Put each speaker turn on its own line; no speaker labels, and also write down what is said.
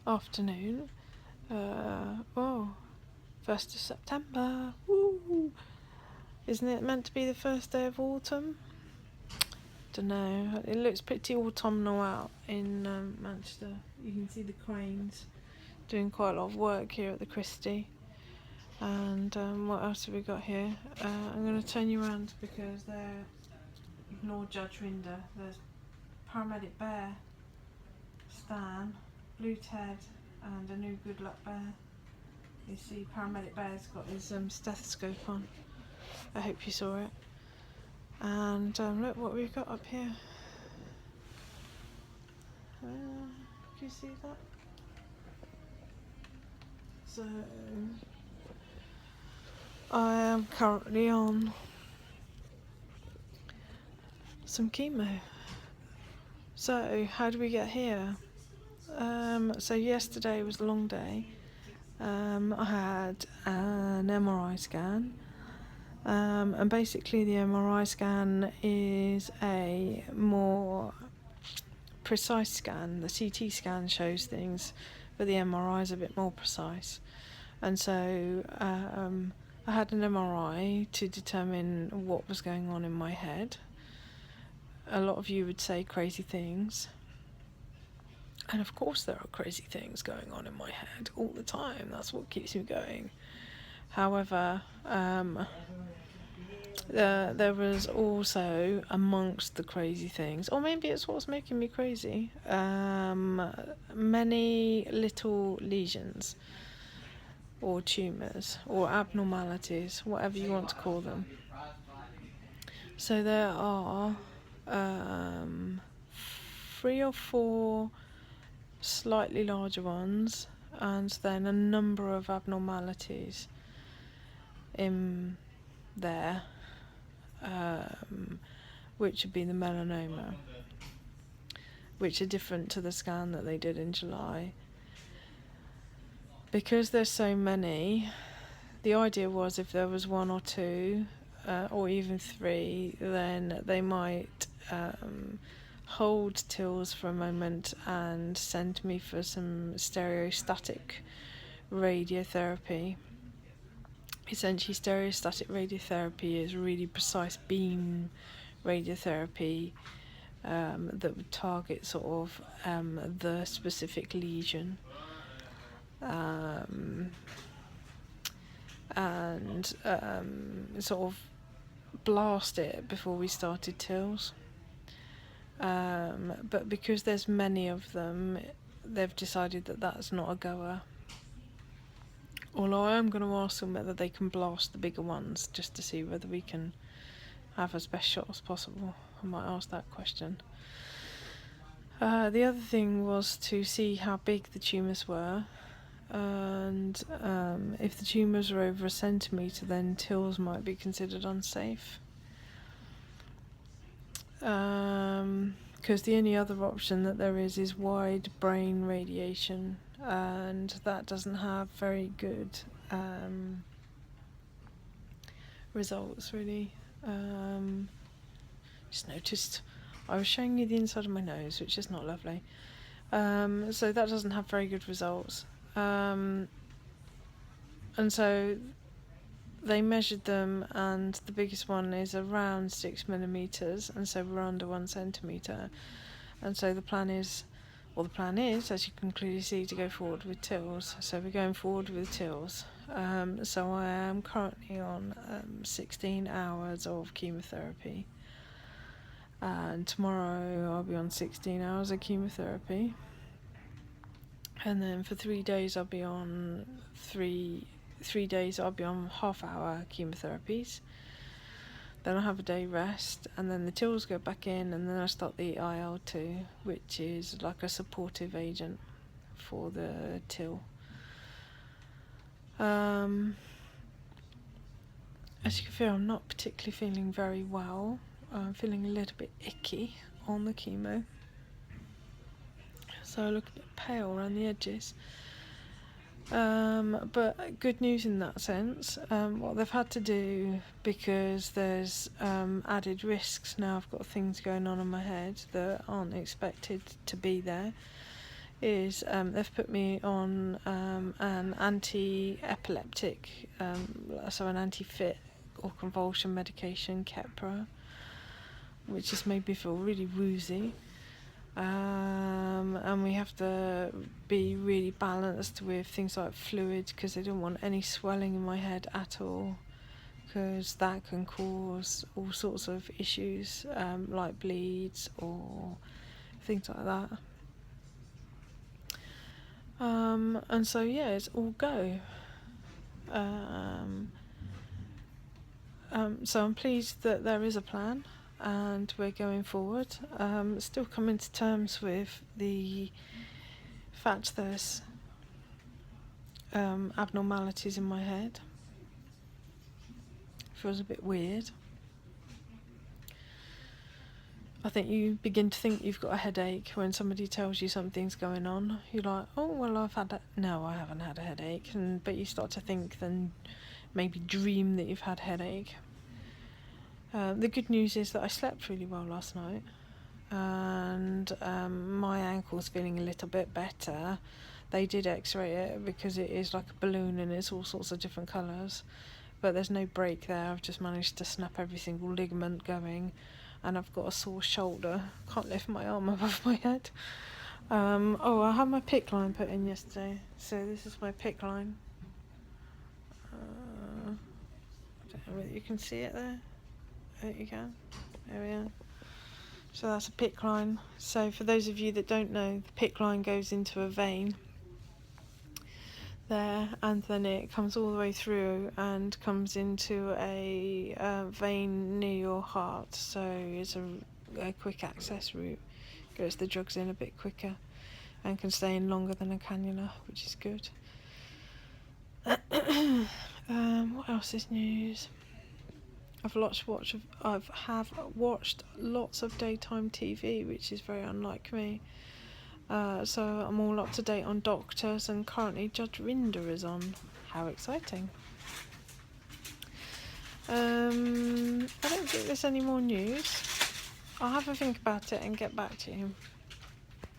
afternoon. Oh, 1st of September. Woo! Isn't it meant to be the first day of autumn? Don't know. It looks pretty autumnal out in Manchester. You can see the cranes doing quite a lot of work here at the Christie. And what else have we got here? I'm going to turn you around because ignore Judge Rinder. There's Paramedic Bear, Stan, Blue Ted, and a new Good Luck Bear. You see Paramedic Bear's got his stethoscope on. I hope you saw it. And look what we've got up here. Can you see that? So I am currently on some chemo. So how do we get here? So yesterday was a long day. I had an MRI scan. And basically the MRI scan is a more precise scan. The CT scan shows things, but the MRI is a bit more precise. And so I had an MRI to determine what was going on in my head. A lot of you would say crazy things. And of course there are crazy things going on in my head all the time. That's what keeps me going. However, there was also, amongst the crazy things, or maybe it's what's making me crazy, many little lesions or tumours or abnormalities, whatever you want to call them. So there are 3 or 4 slightly larger ones, and then a number of abnormalities in there, which would be the melanoma, which are different to the scan that they did in July. Because there's so many, the idea was if there was 1 or 2, or even 3, then they might hold TILs for a moment and send me for some stereostatic radiotherapy. Essentially, stereostatic radiotherapy is really precise beam radiotherapy that would target sort of the specific lesion. And sort of blast it before we started TILs. But because there's many of them, they've decided that that's not a goer. Although I am going to ask them whether they can blast the bigger ones just to see whether we can have as best shot as possible. I might ask that question. The other thing was to see how big the tumours were, and if the tumours are over 1 centimetre, then TILs might be considered unsafe. Because the only other option that there is wide brain radiation, and that doesn't have very good results, really. Just noticed I was showing you the inside of my nose, which is not lovely. So that doesn't have very good results. And so they measured them, and the biggest one is around 6 millimetres, and so we're under 1 centimetre. And so the plan is, as you can clearly see, to go forward with TILs. So we're going forward with TILs. So I am currently on 16 hours of chemotherapy. And tomorrow I'll be on 16 hours of chemotherapy. And then for 3 days I'll be on 3 days I'll be on half-hour chemotherapies. Then I'll have a day rest, and then the TILs go back in, and then I start the IL-2, which is like a supportive agent for the TIL. As you can feel, I'm not particularly feeling very well. I'm feeling a little bit icky on the chemo. So I look a bit pale around the edges. But good news in that sense. What they've had to do, because there's added risks now, I've got things going on in my head that aren't expected to be there, is they've put me on an anti-epileptic, so an anti-fit or convulsion medication, Keppra, which has made me feel really woozy. And we have to be really balanced with things like fluid, because they don't want any swelling in my head at all, because that can cause all sorts of issues, like bleeds or things like that. And so yeah, it's all go. So I'm pleased that there is a plan and we're going forward. Still coming to terms with the fact there's abnormalities in my head. Feels a bit weird. I think you begin to think you've got a headache when somebody tells you something's going on. You're like, oh, well, I've had no, I haven't had a headache. But you start to think, then maybe dream that you've had a headache. The good news is that I slept really well last night, and my ankle's feeling a little bit better. They did x-ray it because it is like a balloon and it's all sorts of different colours, but there's no break there. I've just managed to snap every single ligament going, and I've got a sore shoulder. Can't lift my arm above my head. I had my PICC line put in yesterday, so this is my PICC line. I don't know whether you can see it there. There you go. There we are. So that's a PICC line. So for those of you that don't know, the PICC line goes into a vein there, and then it comes all the way through and comes into a vein near your heart. So it's a quick access route. Gets the drugs in a bit quicker and can stay in longer than a cannula, which is good. What else is news? I've watched lots of daytime TV, which is very unlike me. So I'm all up to date on Doctors, and currently Judge Rinder is on. How exciting. I don't think there's any more news. I'll have a think about it and get back to you.